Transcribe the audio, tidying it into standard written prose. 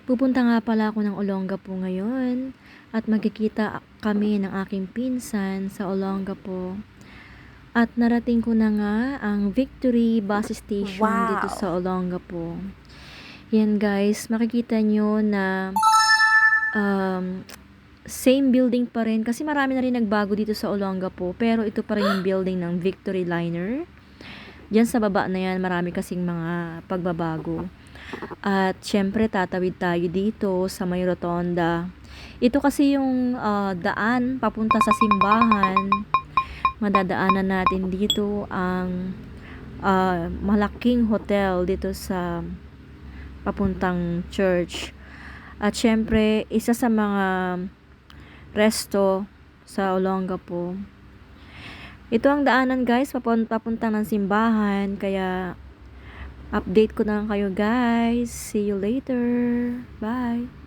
Pupunta nga pala ako ng Olongapo ngayon at magkikita kami ng aking pinsan sa Olongapo. At narating ko na nga ang Victory Bus Station dito Wow! sa Olongapo. Yan guys, makikita nyo na same building pa rin kasi marami na rin nagbago dito sa Olongapo, pero ito pa rin yung building ng Victory Liner. Diyan sa baba na yan, marami kasing mga pagbabago. At syempre tatawid tayo dito sa may rotonda. Ito kasi yung daan papunta sa simbahan. Madadaanan natin dito ang malaking hotel dito sa papuntang church. At syempre isa sa mga resto sa Olongapo. Ito ang daanan guys, papunta ng simbahan, kaya update ko na lang kayo guys. See you later. Bye.